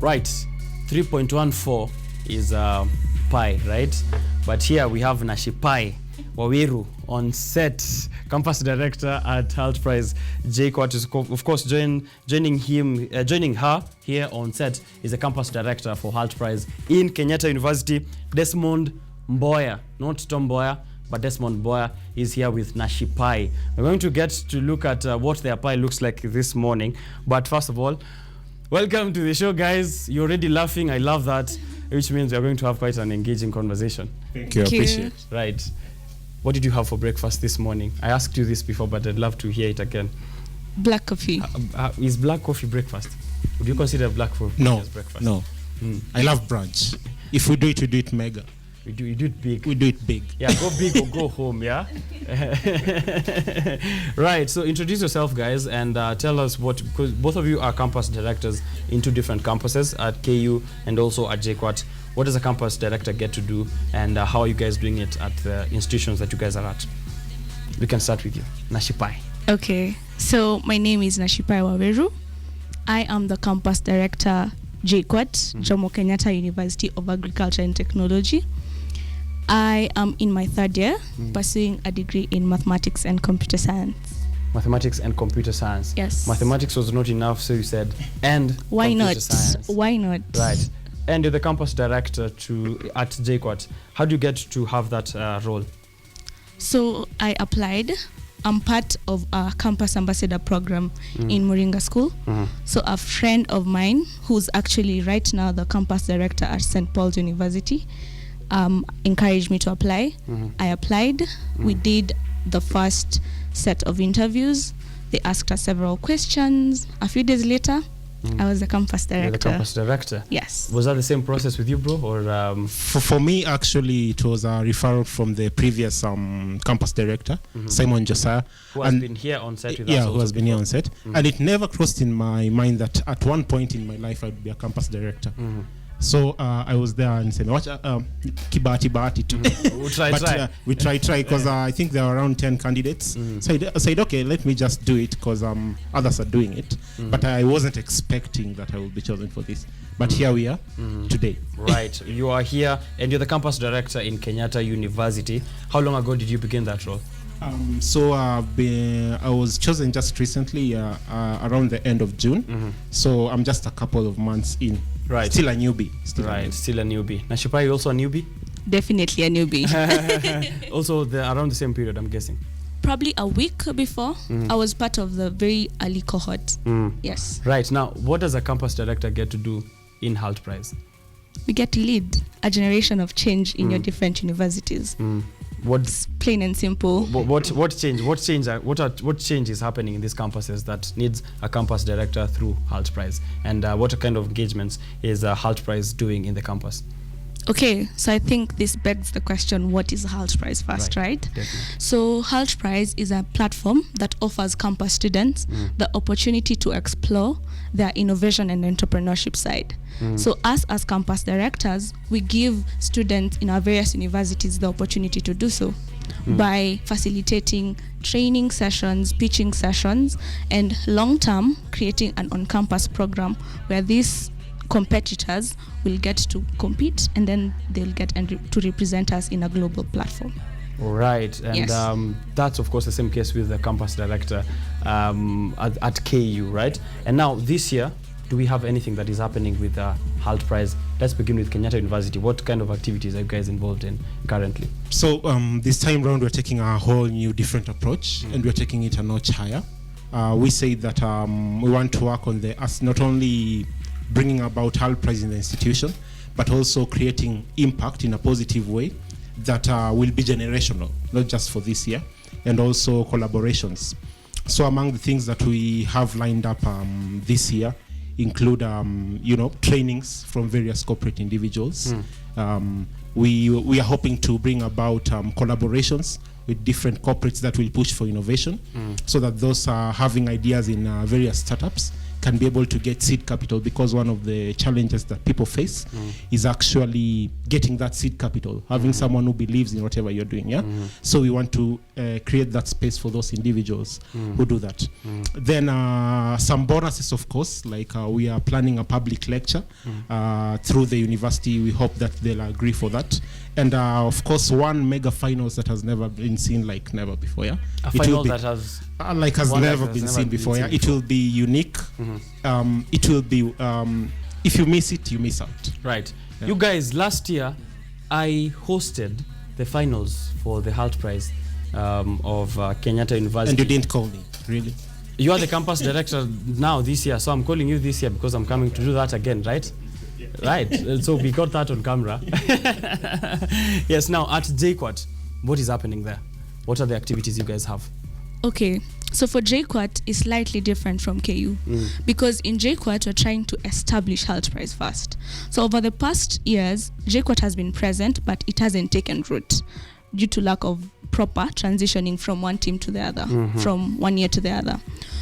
Right, 3.14 is pi, right? But here we have Nashipae, Waweru on set, campus director at Hult Prize. KUTV is of course joining her here on set is the campus director for Hult Prize in Kenyatta University, Desmond Mboya, not Tom Mboya, but Desmond Mboya is here with Nashipae. We're going to get to look at what their pie looks like this morning. But first of all, welcome to the show, guys. You're already laughing. I love that, which means we're going to have quite an engaging conversation. Thank you. I appreciate it. Right. What did you have for breakfast this morning? I asked you this before, but I'd love to hear it again. Black coffee. Is black coffee breakfast? Would you consider black coffee as breakfast? No. I love brunch. If we do it mega. You do it big. We do it big. Yeah, go big or go home, yeah? Right, so introduce yourself, guys, and tell us because both of you are campus directors in two different campuses at KU and also at KUTV. What does a campus director get to do, and how are you guys doing it at the institutions that you guys are at? We can start with you, Nashipae. Okay, so my name is Nashipae Waweru. I am the campus director KUTV, Jomo Kenyatta University of Agriculture and Technology. I am in my third year, pursuing a degree in mathematics and computer science. Mathematics and computer science. Yes. Mathematics was not enough, so you said, and why computer not? Science. Why not? Right. And you're the campus director at KUTV. How do you get to have that role? So I applied. I'm part of a campus ambassador program in Moringa School. So a friend of mine, who's actually right now the campus director at St. Paul's University, encouraged me to apply. I applied. We did the first set of interviews. They asked us several questions. A few days later, I was the campus director. You're the campus director? Yes. Was that the same process with you, bro? Or For me, actually, it was a referral from the previous campus director, Simon Josiah. Who has been here on set with us? Yeah, who has been here on set. And it never crossed in my mind that at one point in my life I would be a campus director. So I was there and said, "Watch, kibati too." We try because I think there are around 10 candidates. So I said, okay, let me just do it because others are doing it. But I wasn't expecting that I would be chosen for this. But here we are today. Right, you are here and you're the campus director in Kenyatta University. How long ago did you begin that role? So I was chosen just recently, around the end of June. So I'm just a couple of months in. Right. Still a newbie. Still a newbie. Nashipae, you also a newbie? Definitely a newbie. Also around the same period, I'm guessing. Probably a week before. I was part of the very early cohort. Yes. Right. Now, what does a campus director get to do in Hult Prize? We get to lead a generation of change in your different universities. What's plain and simple? What change? What change is happening in these campuses that needs a campus director through Hult Prize? And what kind of engagements is Hult Prize doing in the campus? Okay, so I think this begs the question, what is Hult Prize first, right? Definitely. So Hult Prize is a platform that offers campus students the opportunity to explore their innovation and entrepreneurship side. So us as campus directors, we give students in our various universities the opportunity to do so by facilitating training sessions, pitching sessions, and long-term creating an on-campus program where these competitors will get to compete and then they'll get to represent us in a global platform. Right, and yes. That's of course the same case with the campus director at KU, right? And now this year, do we have anything that is happening with the Hult Prize? Let's begin with Kenyatta University. What kind of activities are you guys involved in currently? So this time round, we're taking a whole new different approach and we're taking it a notch higher. We say that we want to work on us not only bringing about Hult Prize in the institution, but also creating impact in a positive way that will be generational, not just for this year, and also collaborations. So among the things that we have lined up this year include, trainings from various corporate individuals. We are hoping to bring about collaborations with different corporates that will push for innovation, so that those are having ideas in various startups can be able to get seed capital, because one of the challenges that people face is actually getting that seed capital, having someone who believes in whatever you're doing. So we want to create that space for those individuals who do that. Then some bonuses, of course, like we are planning a public lecture through the university. We hope that they'll agree for that. And of course, one mega finals that has never been seen like never before. A final that has never been seen before. It will be unique. It will be if you miss it, you miss out. Right. You guys, last year I hosted the finals for the Hult Prize of Kenyatta University. And you didn't call me, really? You are the campus director now this year, so I'm calling you this year because I'm coming to do that again, right? Right. So we got that on camera. Yes. Now at JKUAT, what is happening there? What are the activities you guys have? Okay, so for JKUAT is slightly different from KU because in JKUAT we're trying to establish Hult Prize first. So over the past years, JKUAT has been present, but it hasn't taken root due to lack of proper transitioning from one team to the other, from one year to the other.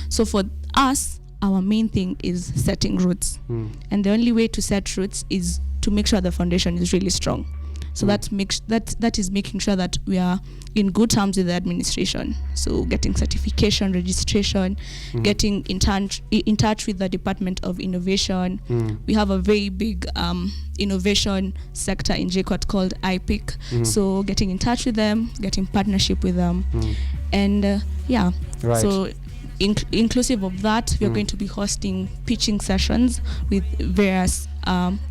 So for us, our main thing is setting roots, and the only way to set roots is to make sure the foundation is really strong. So that is making sure that we are in good terms with the administration. So getting certification, registration, getting in touch with the Department of Innovation. We have a very big innovation sector in JKUAT called IPIC. So getting in touch with them, getting partnership with them, and Right. So inclusive of that, we are going to be hosting pitching sessions with various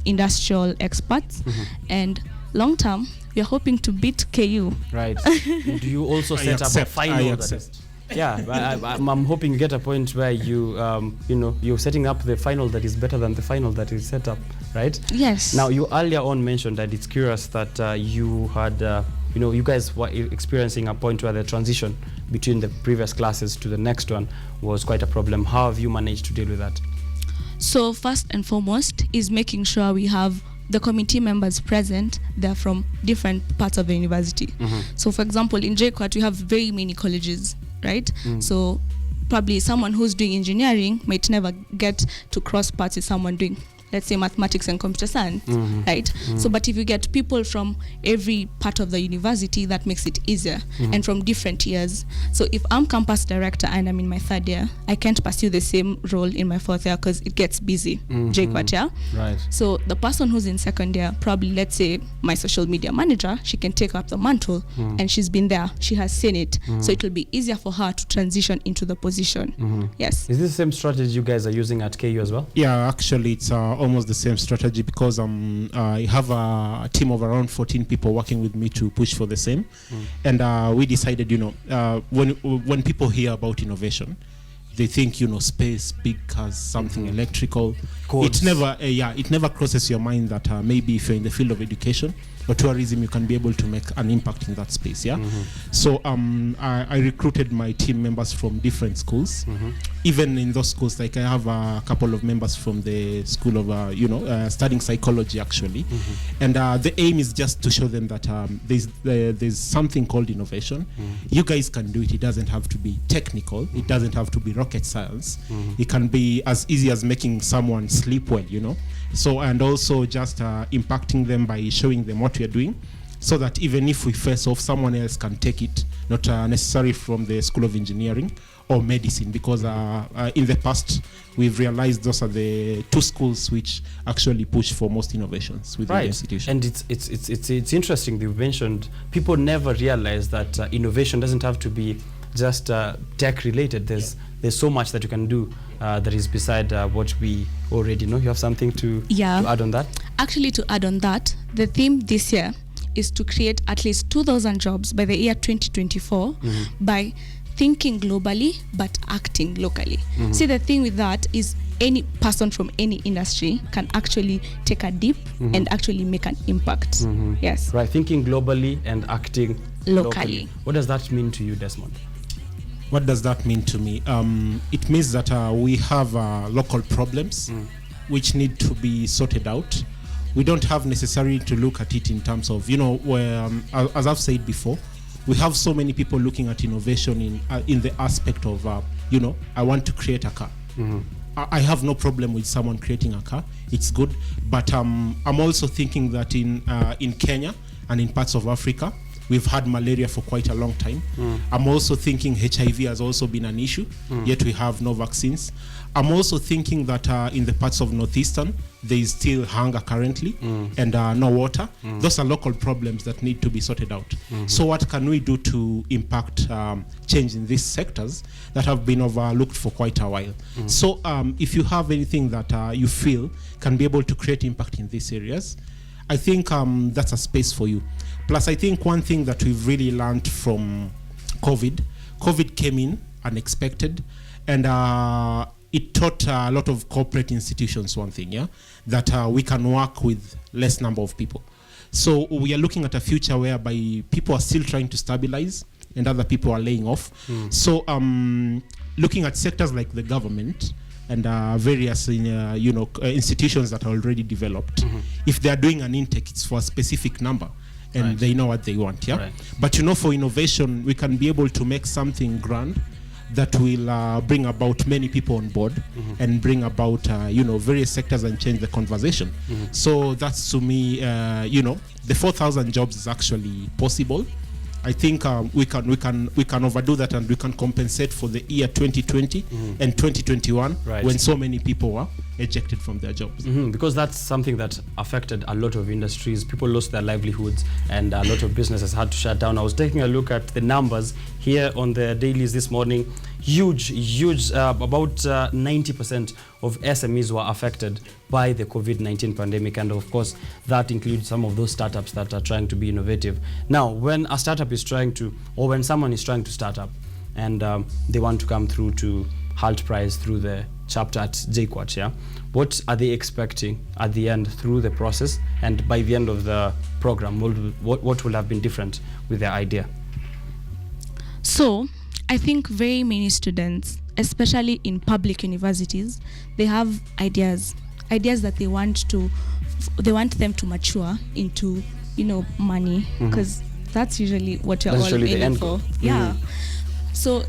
industrial experts, and long term, we are hoping to beat KU. Right. Do you also set up a final? I'm hoping you get a point where you're setting up the final that is better than the final that is set up, right? Yes. Now, you earlier on mentioned that it's curious that you had, you guys were experiencing a point where the transition between the previous classes to the next one was quite a problem. How have you managed to deal with that? So first and foremost is making sure we have the committee members present. They're from different parts of the university. So for example, in JKUAT we have very many colleges, right? So probably someone who's doing engineering might never get to cross paths with someone doing, let's say, mathematics and computer science, right? So but if you get people from every part of the university, that makes it easier, and from different years. So if I'm campus director and I'm in my third year, I can't pursue the same role in my fourth year because it gets busy. JKUAT, yeah? Right. So the person who's in second year, probably, let's say, my social media manager, she can take up the mantle, and she's been there, she has seen it, so it will be easier for her to transition into the position. Yes. Is this the same strategy you guys are using at KU as well? Yeah, actually it's almost the same strategy, because I have a team of around 14 people working with me to push for the same. And we decided, when people hear about innovation, they think, space, big cars, something electrical. Codes. It never crosses your mind that maybe if you're in the field of education or tourism, you can be able to make an impact in that space. So I recruited my team members from different schools. Even in those schools, like I have a couple of members from the school of studying psychology actually. And the aim is just to show them that there's something called innovation. You guys can do it. It doesn't have to be technical. It doesn't have to be rocket science. It can be as easy as making someone sleep well, So, and also just impacting them by showing them what we are doing, so that even if we face off, someone else can take it, not necessarily from the School of Engineering or Medicine, because in the past we've realized those are the two schools which actually push for most innovations within the institution. And it's interesting that you mentioned people never realize that innovation doesn't have to be just tech related. There's so much that you can do that is beside what we already know. You have something to add on that? Actually, to add on that, the theme this year is to create at least 2,000 jobs by the year 2024 by thinking globally but acting locally. See, the thing with that is any person from any industry can actually take a dip and actually make an impact. Yes. Right, thinking globally and acting locally. What does that mean to you, Desmond? What does that mean to me? It means that we have local problems which need to be sorted out. We don't have necessarily to look at it in terms of, where, as I've said before, we have so many people looking at innovation in the aspect of, I want to create a car. I have no problem with someone creating a car. It's good, but I'm also thinking that in Kenya and in parts of Africa, we've had malaria for quite a long time. I'm also thinking HIV has also been an issue, yet we have no vaccines. I'm also thinking that in the parts of Northeastern, there is still hunger currently and no water. Those are local problems that need to be sorted out. So what can we do to impact change in these sectors that have been overlooked for quite a while? So if you have anything that you feel can be able to create impact in these areas, I think that's a space for you. Plus, I think one thing that we've really learned from COVID came in unexpected, and it taught a lot of corporate institutions one thing, that we can work with less number of people. So we are looking at a future whereby people are still trying to stabilize and other people are laying off. So looking at sectors like the government and various institutions that are already developed, if they are doing an intake, it's for a specific number. And they know what they want, But for innovation, we can be able to make something grand that will bring about many people on board and bring about various sectors and change the conversation. So that's, to me, the 4,000 jobs is actually possible. I think we can overdo that, and we can compensate for the year 2020 and 2021 when so many people were ejected from their jobs. Because that's something that affected a lot of industries. People lost their livelihoods and a lot of businesses had to shut down. I was taking a look at the numbers here on the dailies this morning. Huge, about 90% of SMEs were affected by the COVID-19 pandemic. And of course, that includes some of those startups that are trying to be innovative. Now, when a startup is trying to, or when someone is trying to start up and they want to come through to Hult Prize through the chapter at JKUAT, what are they expecting at the end through the process? And by the end of the program, what will have been different with their idea? So, I think very many students, especially in public universities, they have ideas that they want them to mature into, money, because that's usually what you're all aiming for. So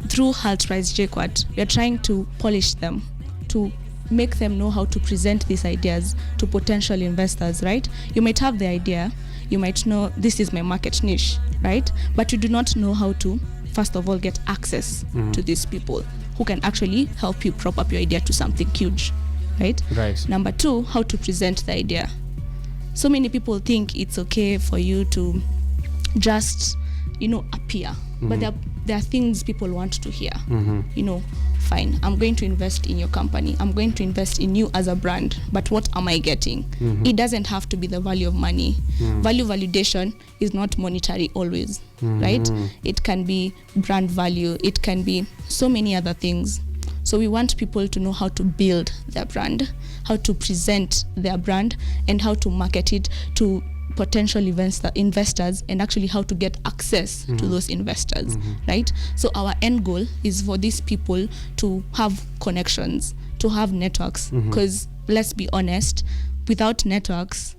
through Hult Prize JKUAT, we are trying to polish them, to make them know how to present these ideas to potential investors, right? You might have the idea, you might know this is my market niche, right? But you do not know how to, first of all, get access to these people who can actually help you prop up your idea to something huge, right? Number two, how to present the idea. So many people think it's okay for you to just, appear, but there are things people want to hear. Fine, I'm going to invest in your company, I'm going to invest in you as a brand, but what am I getting? It doesn't have to be the value of money. Value validation is not monetary always, right? It can be brand value, it can be so many other things. So we want people to know how to build their brand, how to present their brand, and how to market it to potential investors, and actually how to get access to those investors, right? So our end goal is for these people to have connections, to have networks, because let's be honest, without networks,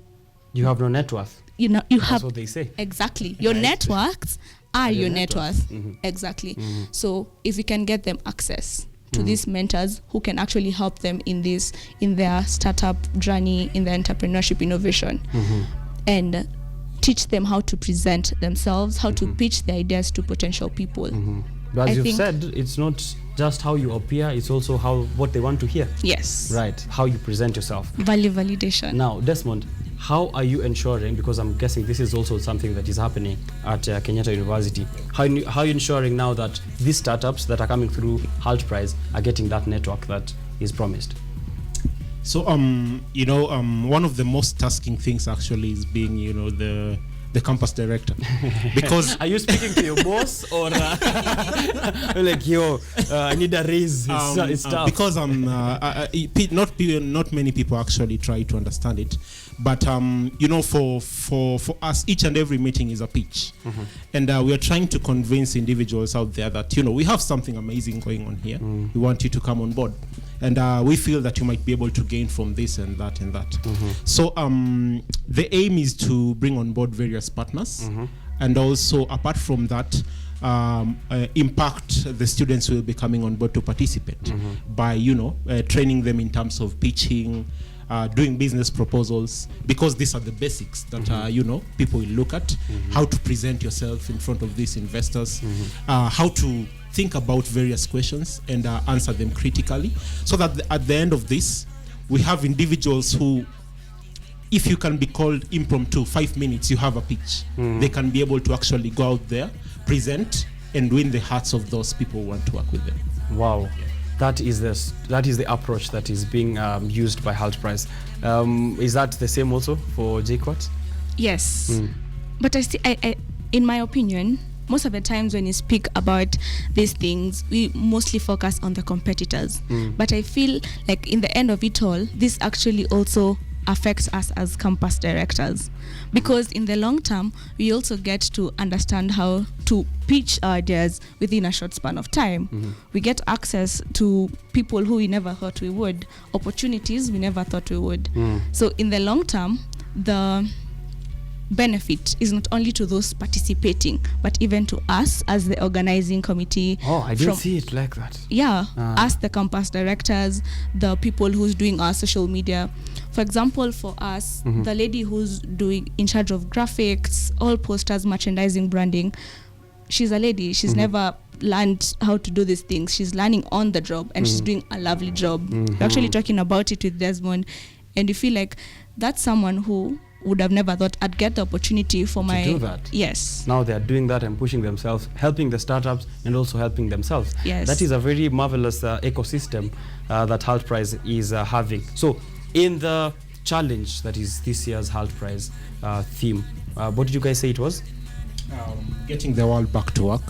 you have no net worth. You That's have what they say. Exactly. Your networks are your net worth. Exactly. So if we can get them access to these mentors who can actually help them in their startup journey, in their entrepreneurship innovation, and teach them how to present themselves, how to pitch their ideas to potential people. But as you've said, it's not just how you appear, it's also what they want to hear. Yes. Right, how you present yourself. Value validation. Now, Desmond, how are you ensuring, because I'm guessing this is also something that is happening at Kenyatta University, how are you ensuring now that these startups that are coming through Hult Prize are getting that network that is promised? So, one of the most tasking things actually is being, the campus director. Because are you speaking to your boss or like, I need a raise? It's tough. Because not many people actually try to understand it. But for us, each and every meeting is a pitch, and we are trying to convince individuals out there that we have something amazing going on here. We want you to come on board, and we feel that you might be able to gain from this and that and that. So the aim is to bring on board various partners, and also apart from that, impact the students who will be coming on board to participate by, training them in terms of pitching, doing business proposals, because these are the basics that people will look at. How to present yourself in front of these investors, how to think about various questions and answer them critically, so that at the end of this, we have individuals who, if you can be called impromptu, 5 minutes, you have a pitch. They can be able to actually go out there, present, and win the hearts of those people who want to work with them. Wow. That is the approach that is being used by Hult Prize. Is that the same also for JKUAT? Yes. But I, in my opinion, most of the times when you speak about these things, we mostly focus on the competitors. But I feel like in the end of it all, this actually also affects us as campus directors, because in the long term, we also get to understand how to pitch our ideas within a short span of time. We get access to people who we never thought we would, opportunities we never thought we would. So in the long term, the benefit is not only to those participating, but even to us as the organizing committee. Oh, I didn't see it like that. Yeah, us, the campus directors, the people who's doing our social media. For example, for us, the lady who's in charge of graphics, all posters, merchandising, branding, she's a lady. She's never learned how to do these things. She's learning on the job, and she's doing a lovely job. We're actually talking about it with Desmond, and you feel like that's someone who would have never thought I'd get the opportunity to do that. Yes. Now they're doing that and pushing themselves, helping the startups and also helping themselves. Yes. That is a very marvelous ecosystem that Hult Prize is having. So in the challenge that is this year's Hult Prize theme, what did you guys say it was? Getting the world back to work.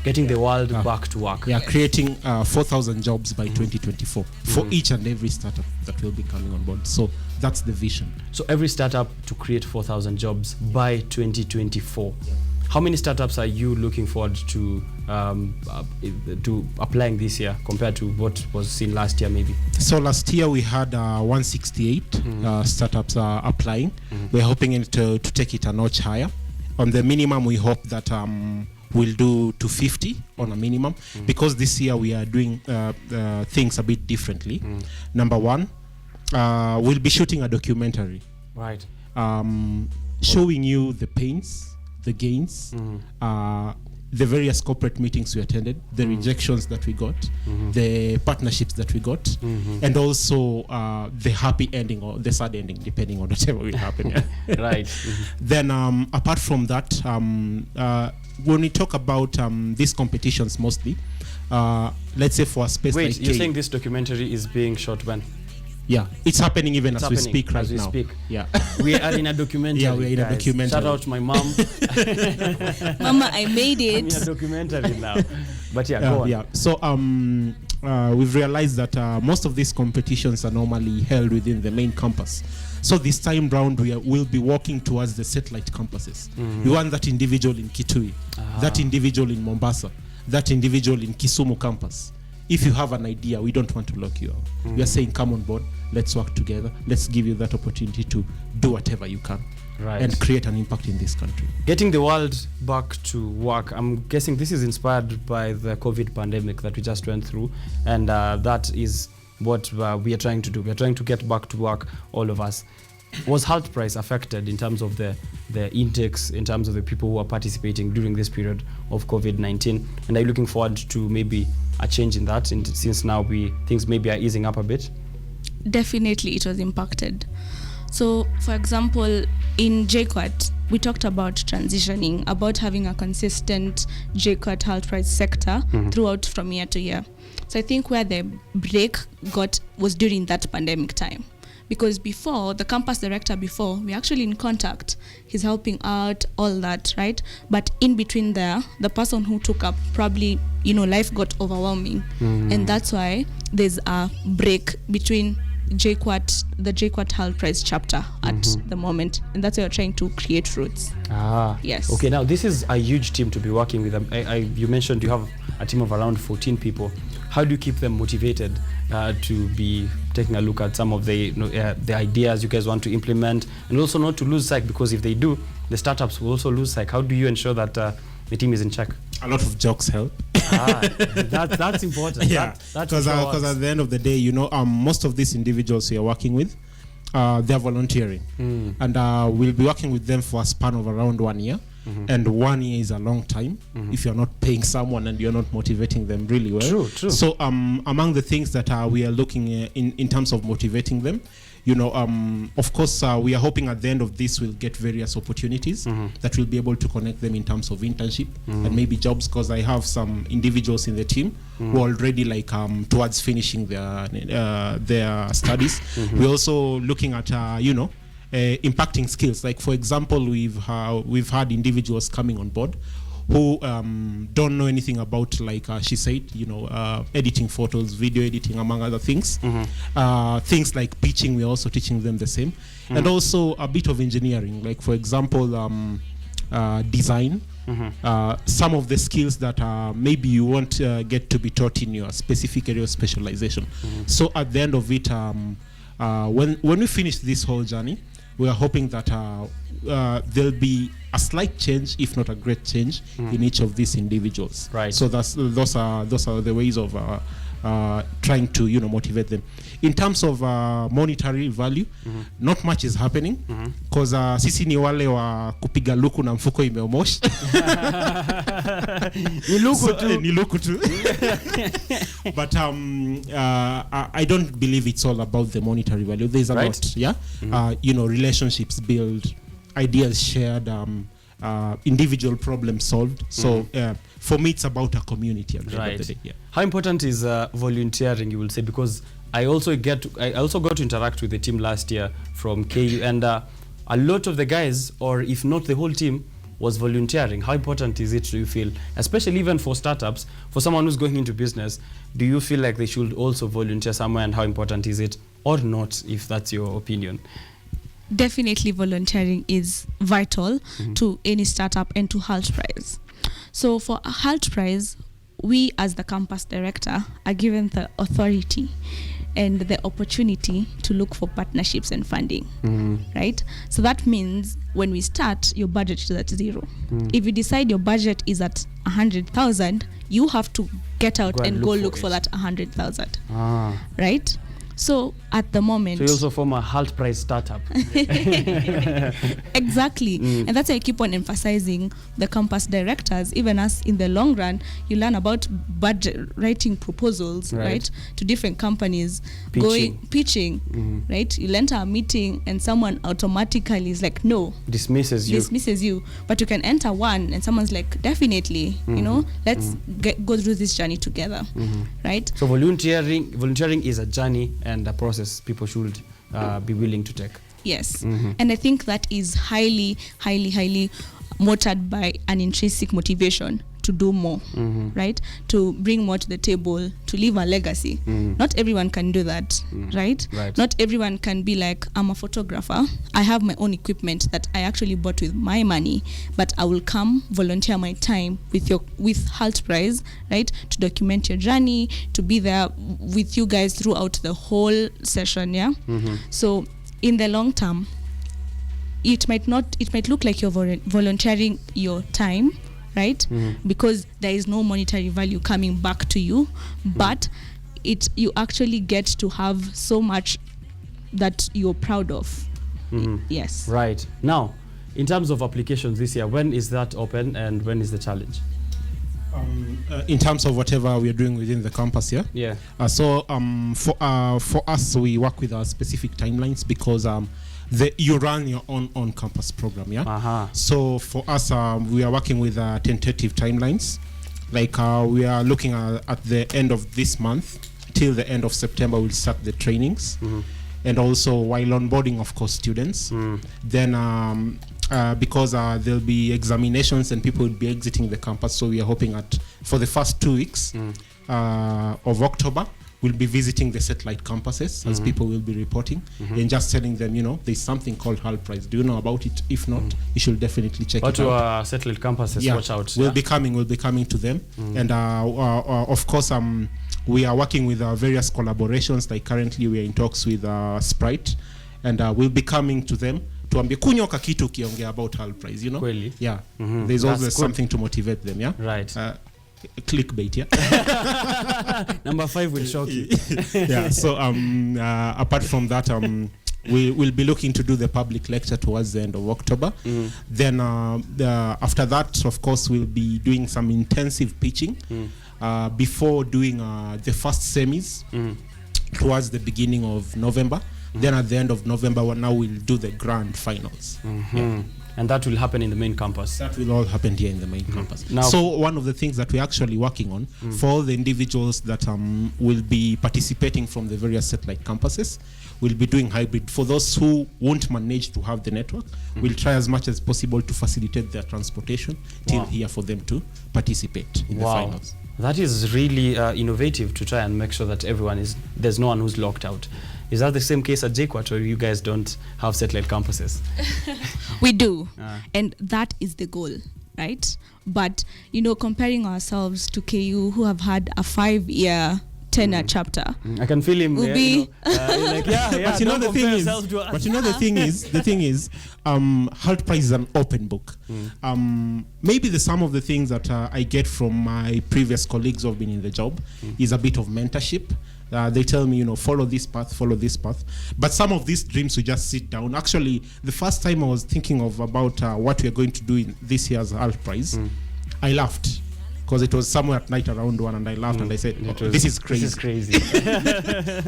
Getting the world back to work. Yeah, creating 4,000 jobs by 2024 for each and every startup that will be coming on board. So that's the vision. So every startup to create 4,000 jobs by 2024. How many startups are you looking forward to applying this year compared to what was seen last year maybe? So last year we had 168 startups applying. We're hoping to take it a notch higher. On the minimum, we hope that we'll do 250 on a minimum, because this year we are doing things a bit differently. Number one, we'll be shooting a documentary. Right. Showing you the pains, the gains, the various corporate meetings we attended, the rejections that we got, the partnerships that we got, and also the happy ending or the sad ending, depending on whatever will happen. Right. Then apart from that, when we talk about these competitions mostly, let's say for a space like you're saying this documentary is being shot when? Yeah, it's happening even as we speak right as we now. Speak. Yeah, we are in a documentary. Yeah, we're in a documentary. Shout out to my mom. Mama, I made it. I'm in a documentary now. But yeah, go on. Yeah. So we've realized that most of these competitions are normally held within the main campus. So this time round, we'll be walking towards the satellite campuses. We want that individual in Kitui, that individual in Mombasa, that individual in Kisumu campus. If you have an idea, we don't want to lock you out. We are saying, come on board, let's work together, let's give you that opportunity to do whatever you can, and create an impact in this country. Getting the world back to work, I'm guessing this is inspired by the COVID pandemic that we just went through, and that is what we are trying to do. We are trying to get back to work, all of us. Was Hult Prize affected in terms of the intakes, in terms of the people who are participating during this period of COVID-19? And are you looking forward to maybe a change in that, since now things maybe are easing up a bit? Definitely it was impacted. So for example, in JKUAT, we talked about transitioning, about having a consistent JKUAT Hult Prize sector throughout from year to year. So I think where the break was during that pandemic time. Because before, the campus director we're actually in contact. He's helping out, all that, right? But in between there, the person who took up, probably, life got overwhelming. And that's why there's a break between the JKUAT Hult Prize chapter at the moment. And that's why we're trying to create roots. Yes. Okay, now this is a huge team to be working with. You mentioned you have a team of around 14 people. How do you keep them motivated to be taking a look at some of the ideas you guys want to implement, and also not to lose sight, because if they do, the startups will also lose sight? How do you ensure that the team is in check? A lot of jokes help. That's important. Yeah, because at the end of the day, most of these individuals we are working with, they're volunteering, and we'll be working with them for a span of around 1 year. And 1 year is a long time if you're not paying someone and you're not motivating them really well. True. So among the things that we are looking in terms of motivating them, of course, we are hoping at the end of this we'll get various opportunities that will be able to connect them in terms of internship and maybe jobs, because I have some individuals in the team who are already towards finishing their studies. We're also looking at impacting skills. Like, for example, we've had individuals coming on board who don't know anything about, like she said, editing photos, video editing, among other things. Things like pitching, we're also teaching them the same. And also a bit of engineering, like, for example, design. Some of the skills that maybe you won't get to be taught in your specific area of specialization. So at the end of it, when we finish this whole journey, we are hoping that there'll be a slight change, if not a great change, in each of these individuals. Right. So those are the ways of trying to motivate them. In terms of monetary value, not much is happening, because sisi ni wale wa kupiga luku na mfuko imeomosh. Ni luku tu. But I don't believe it's all about the monetary value. There's a lot, yeah. Relationships built, ideas shared, individual problems solved. So for me, it's about a community at the end of the day. Yeah. How important is volunteering, you will say? Because I also got to interact with the team last year from KU, and a lot of the guys, or if not the whole team, was volunteering. How important is it, do you feel, especially even for startups, for someone who's going into business? Do you feel like they should also volunteer somewhere, and how important is it, or not, if that's your opinion? Definitely volunteering is vital to any startup and to Hult Prize. So for a Hult Prize, we as the campus director are given the authority and the opportunity to look for partnerships and funding, right? So that means when we start, your budget is at zero. If you decide your budget is at 100,000, you have to get out and go look for that 100,000, right? So at the moment, so you also form a Hult Prize startup. Exactly. And that's why I keep on emphasizing the campus directors. Even us, in the long run, you learn about budget, writing proposals, right, to different companies, pitching, right? You enter a meeting and someone automatically is like, no, dismisses you, but you can enter one and someone's like, definitely, let's go through this journey together, right? So volunteering is a journey and a process people should be willing to take. Yes. And I think that is highly, highly, highly motivated by an intrinsic motivation to do more, right? To bring more to the table, to leave a legacy. Not everyone can do that, right? Not everyone can be like, I'm a photographer, I have my own equipment that I actually bought with my money, but I will come volunteer my time with Hult Prize, right? To document your journey, to be there with you guys throughout the whole session, yeah? So in the long term, it might look like you're volunteering your time, right? Because there is no monetary value coming back to you, but you actually get to have so much that you're proud of. Yes. Right. Now, in terms of applications this year, when is that open and when is the challenge? In terms of whatever we are doing within the campus, yeah. So for us, we work with our specific timelines, because you run your own on-campus program, yeah. So for us, we are working with tentative timelines. Like we are looking at the end of this month till the end of September, we'll start the trainings, and also while onboarding, of course, students. Then because there'll be examinations and people will be exiting the campus, so we are hoping for the first 2 weeks of October, we'll be visiting the satellite campuses as people will be reporting and just telling them, there's something called Hult Prize. Do you know about it? If not, you should definitely check it out. But to satellite campuses, watch out. We'll be coming to them. And of course, we are working with various collaborations. Like currently we are in talks with Sprite, and we'll be coming to them tuambie kunyoka kitu ukiongea about Hult Prize, you know. Kweli. Yeah. There's That's always good. something to motivate them, yeah. Right. Clickbait, yeah. Number 5 will shock you. Yeah. So apart from that, we will be looking to do the public lecture towards the end of October. Then after that, of course, we'll be doing some intensive pitching before doing the first semis towards the beginning of November. Then at the end of November, now we'll do the grand finals. Yeah. And that will happen in the main campus. That will all happen here in the main campus. Now, so one of the things that we're actually working on for all the individuals that will be participating from the various satellite campuses, we'll be doing hybrid. For those who won't manage to have the network, we'll try as much as possible to facilitate their transportation till here for them to participate in the finals. That is really innovative to try and make sure that there's no one who's locked out. Is that the same case at JKUAT, or you guys don't have satellite campuses? We do, and that is the goal, right? But, comparing ourselves to KU, who have had a 5-year tenure chapter, I can feel him. We'll be like, but the thing is, Hult Prize is an open book. Maybe some of the things that I get from my previous colleagues who have been in the job is a bit of mentorship. They tell me, follow this path. But some of these dreams we just sit down. Actually, the first time I was thinking about what we're going to do in this year's Hult Prize, I laughed. Because it was somewhere at night around 1, and I laughed and I said, this is crazy. This is crazy.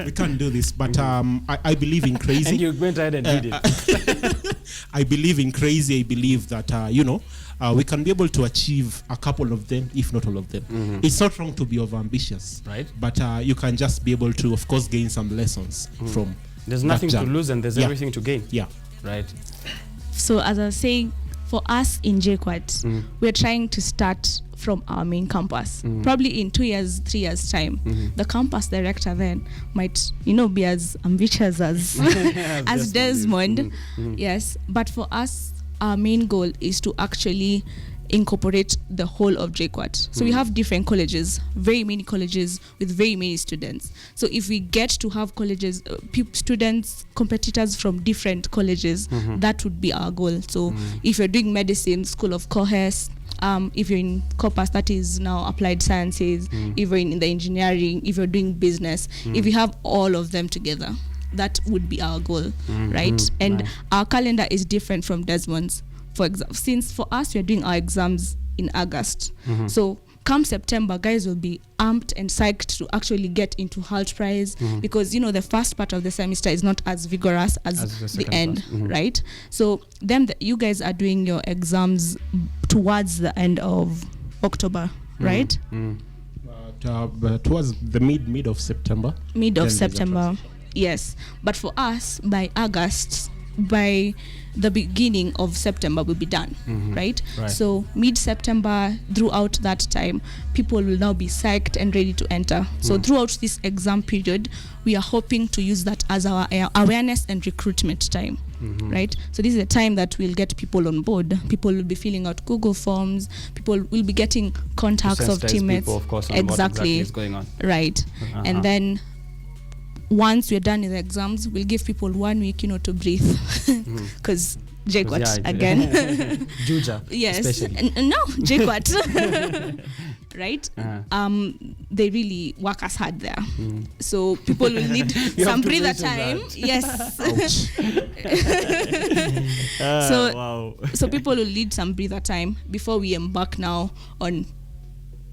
We can't do this. But I believe in crazy. And you went ahead and did it. I believe in crazy. I believe that, we can be able to achieve a couple of them, if not all of them. It's not wrong to be over-ambitious. Right. But you can just be able to, of course, gain some lessons from There's nothing to lose and there's everything to gain. Yeah. Right. So as I was saying, for us in JKUAT, we're trying to start from our main campus. Probably in 2 years, 3 years time, the campus director then might, be as ambitious as as Desmond. Yes, but for us, our main goal is to actually incorporate the whole of JKUAT. So we have different colleges, very many colleges with very many students. So if we get to have colleges, students, competitors from different colleges, that would be our goal. So if you're doing medicine, School of Cohes, if you're in Corpus, that is now applied sciences, if you're in the engineering, if you're doing business, if we have all of them together, that would be our goal, right? And our calendar is different from Desmond's. For example, since for us, we're doing our exams in August. So come September, guys will be amped and psyched to actually get into Hult Prize because, the first part of the semester is not as vigorous as the end, right? So then you guys are doing your exams towards the end of October, right? Towards the mid of September. Mid of September, yes. But for us, by August, by the beginning of September will be done, right? So mid-September, throughout that time, people will now be psyched and ready to enter. So throughout this exam period, we are hoping to use that as our awareness and recruitment time, right? So this is a time that we'll get people on board. People will be filling out Google forms. People will be getting contacts of teammates. People, of course, on what exactly is going on. Right. And then once we're done with the exams, we'll give people 1 week, to breathe, because JKUAT again. Juja, yes, especially. No, JKUAT, right? They really work us hard there, so people will need some breather time. Yes. So people will need some breather time before we embark now on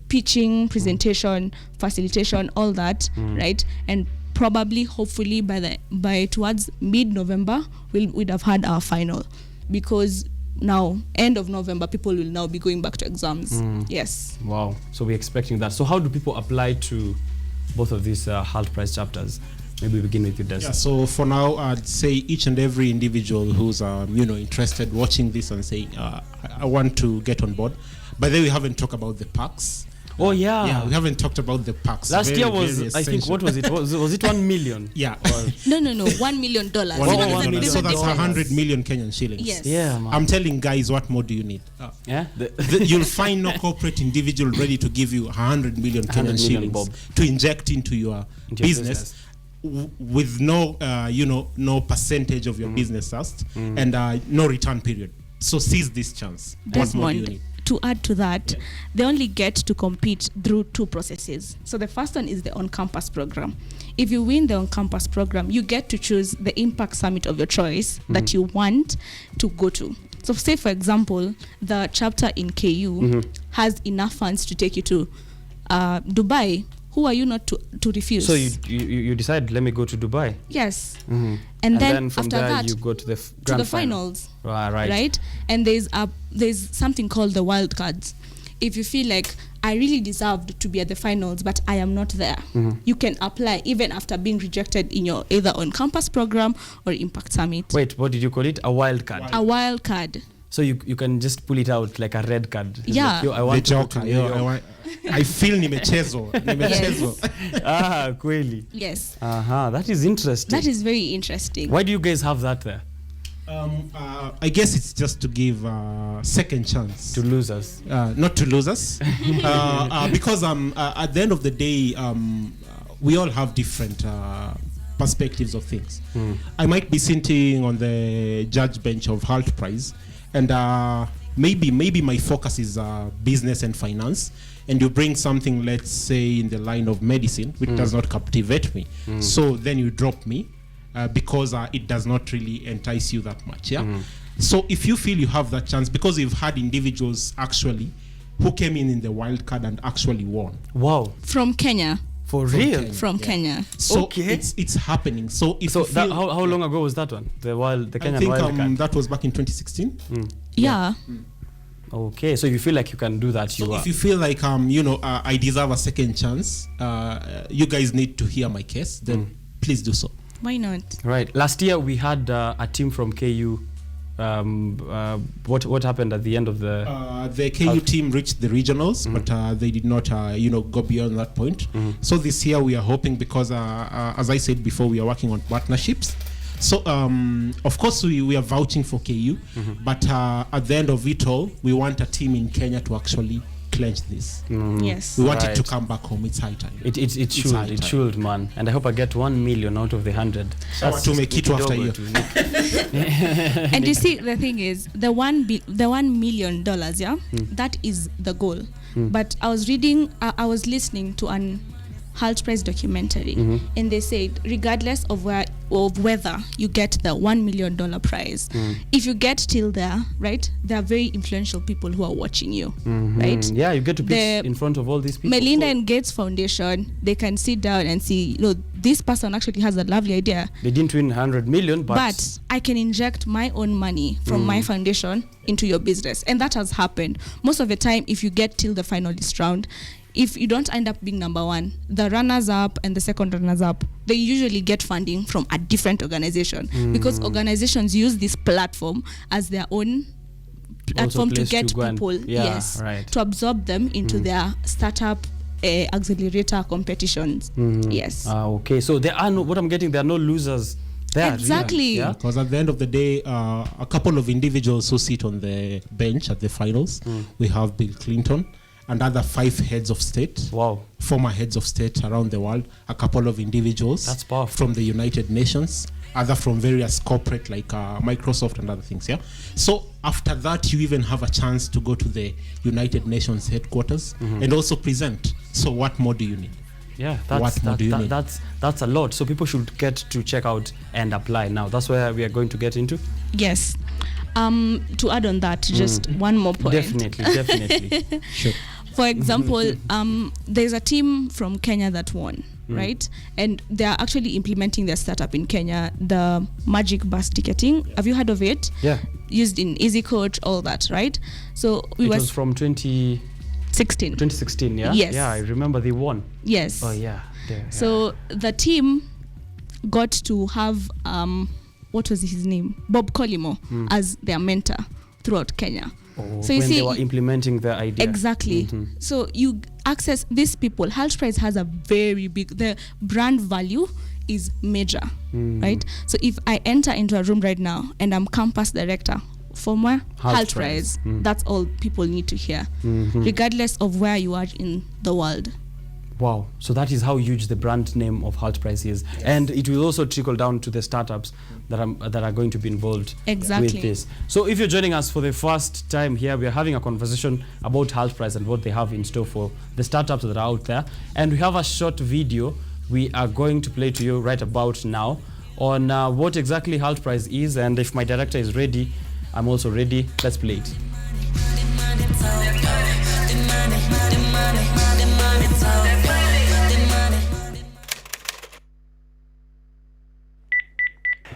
pitching, presentation, facilitation, all that, right? And probably, hopefully, by towards mid-November, we'd have had our final, because now end of November, people will now be going back to exams. Yes. Wow. So we're expecting that. So how do people apply to both of these Hult Prize chapters? Maybe we begin with you, Des. Yeah. So for now, I'd say each and every individual who's interested, watching this and saying, I want to get on board. By the way, we haven't talked about the perks. Oh yeah. Yeah, we haven't talked about the packs. Last year was, I think, what was it? Was it 1 million? Yeah. No, $1 million. $1 million. So that's 100 million Kenyan shillings. Yes. Yeah, man. I'm telling guys, what more do you need? Yeah. You'll find no corporate individual ready to give you 100 million Kenyan shillings to inject into your business. with no no percentage of your business asked and no return period. So seize this chance. What more do you need? To add to that, they only get to compete through 2 processes. So the first one is the on-campus program. If you win the on-campus program, you get to choose the impact summit of your choice that you want to go to. So say, for example, the chapter in KU has enough funds to take you to Dubai. Who are you not to refuse? So you decide, let me go to Dubai. Yes. And then from after there that, you go to the to the finals. Right. And there's something called the wild cards. If you feel like I really deserved to be at the finals, but I am not there, you can apply even after being rejected in your either on-campus program or Impact Summit. Wait, what did you call it? A wild card? A wild card. So you can just pull it out like a red card. Yeah. Like, yo, I want The to go joker. to New York. I feel nimechezo. Kweli. Yes. That is interesting. That is very interesting. Why do you guys have that there? I guess it's just to give second chance To losers. not to losers, because at the end of the day, we all have different perspectives of things. I might be sitting on the judge bench of Hult Prize, and maybe my focus is business and finance, and you bring something, let's say, in the line of medicine, which does not captivate me. So then you drop me because it does not really entice you that much. So if you feel you have that chance, because you've had individuals actually who came in the wild card and actually won. Wow. From Kenya. For real? Kenya. From Kenya. So Okay. it's happening. So if So you feel, how long ago was that one? The I Kenyan think wild card. that was back in 2016. Yeah. Okay, so you feel like you can do that. So if you feel like I deserve a second chance, you guys need to hear my case, then please do so. Why not? Right. Last year we had a team from KU. What happened at the end of The KU team reached the regionals, but they did not go beyond that point. So this year we are hoping, because as I said before, we are working on partnerships. So of course we are vouching for KU, but at the end of it all, we want a team in Kenya to actually clench this. Yes. We want it to Right. come back home. It's high time. It high time. should, man. And I hope I get 1 million out of the 100. Sawa, tumekitu after kidogo you. tu. And you see, the thing is, the $1 million, that is the goal. But I was reading, I was listening to an Hult Prize documentary, and they said, regardless of whether you get the $1 million prize, if you get till there, right, there are very influential people who are watching you, right? Yeah, you get to pitch The in front of all these people. Melinda and Gates Foundation, they can sit down and see, this person actually has a lovely idea, They didn't win 100 million, but I can inject my own money from my foundation into your business. And that has happened. Most of the time, if you get till the finalist round, if you don't end up being number one, the runners-up and the second runners-up, they usually get funding from a different organization, because organizations use this platform as their own platform to place get to go and- people, yeah, right. to absorb them into their startup accelerator competitions. Yes. Okay, so there are what I'm getting, there are no losers there. Exactly. Yeah? Because at the end of the day, a couple of individuals who sit on the bench at the finals, we have Bill Clinton and other 5 heads of state, Wow. former heads of state around the world, a couple of individuals That's powerful. from the United Nations, other from various corporate like Microsoft and other things. Yeah. So after that, you even have a chance to go to the United Nations headquarters and also present. So what more do you need? Yeah, What more do you need? that's a lot. So people should get to check out and apply now. That's where we are going to get into. Yes. To add on that, just one more point. Definitely. Sure. For example, there's a team from Kenya that won, right? And they are actually implementing their startup in Kenya, the Magic Bus Ticketing. Have you heard of it? Yeah. Used in Easy Coach, all that, right? So It was from 2016, yeah? Yes. Yeah, I remember they won. Yes. Oh, yeah. So the team got to have, what was his name? Bob Colimo as their mentor throughout Kenya. So you when see, they were implementing their idea. exactly. So you access these people. Hult Prize has a very big, the brand value is major, right? So if I enter into a room right now and I'm campus director for my Hult Prize, that's all people need to hear, regardless of where you are in the world. Wow. So that is how huge the brand name of Hult Prize is. Yes. And it will also trickle down to the startups that are going to be involved Exactly. with this. So if you're joining us for the first time here, we are having a conversation about Hult Prize and what they have in store for the startups that are out there. And we have a short video we are going to play to you right about now on what exactly Hult Prize is. And if my director is ready, I'm also ready. Let's play it.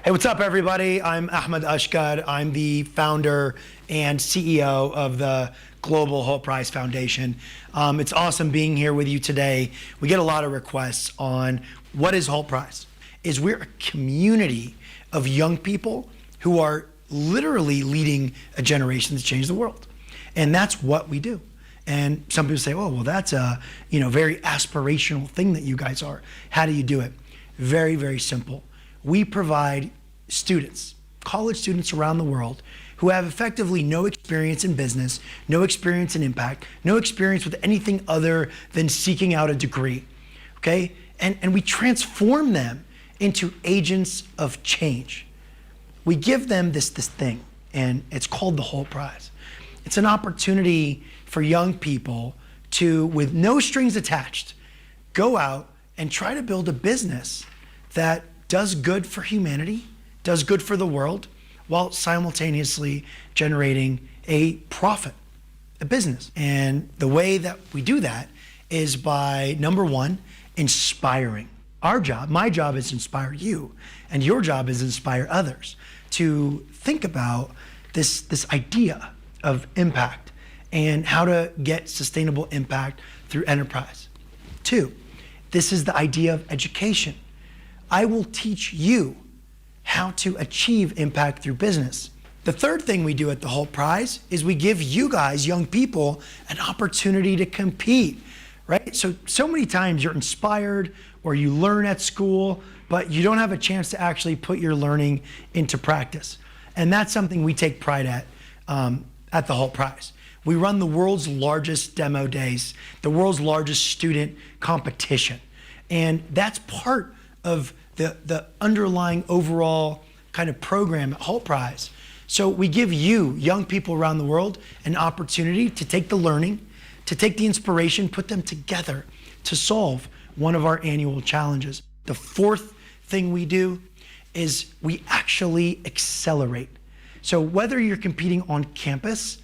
Hey, what's up, everybody? I'm Ahmed Ashkad. I'm the founder and CEO of the Global Hult Prize Foundation. It's awesome being here with you today. We get a lot of requests on what is Hult Prize. We're a community of young people who are literally leading a generation to change the world. And that's what we do. And some people say, oh, well, that's a very aspirational thing that you guys are. How do you do it? Very, very simple. We provide students, college students around the world, who have effectively no experience in business, no experience in impact, no experience with anything other than seeking out a degree, okay? And we transform them into agents of change. We give them this thing, and it's called the Hult Prize. It's an opportunity for young people to, with no strings attached, go out and try to build a business that does good for humanity, does good for the world, while simultaneously generating a profit, a business. And the way that we do that is by, number one, inspiring. Our job, my job, is to inspire you, and your job is to inspire others to think about this idea of impact and how to get sustainable impact through enterprise. Two, this is the idea of education. I will teach you how to achieve impact through business. The third thing we do at the Hult Prize is we give you guys, young people, an opportunity to compete, right? So many times you're inspired or you learn at school, but you don't have a chance to actually put your learning into practice. And that's something we take pride at the Hult Prize. We run the world's largest demo days, the world's largest student competition. And that's part of the underlying overall kind of program at Hult Prize. So we give you, young people around the world, an opportunity to take the learning, to take the inspiration, put them together to solve one of our annual challenges. The fourth thing we do is we actually accelerate. So whether you're competing on campus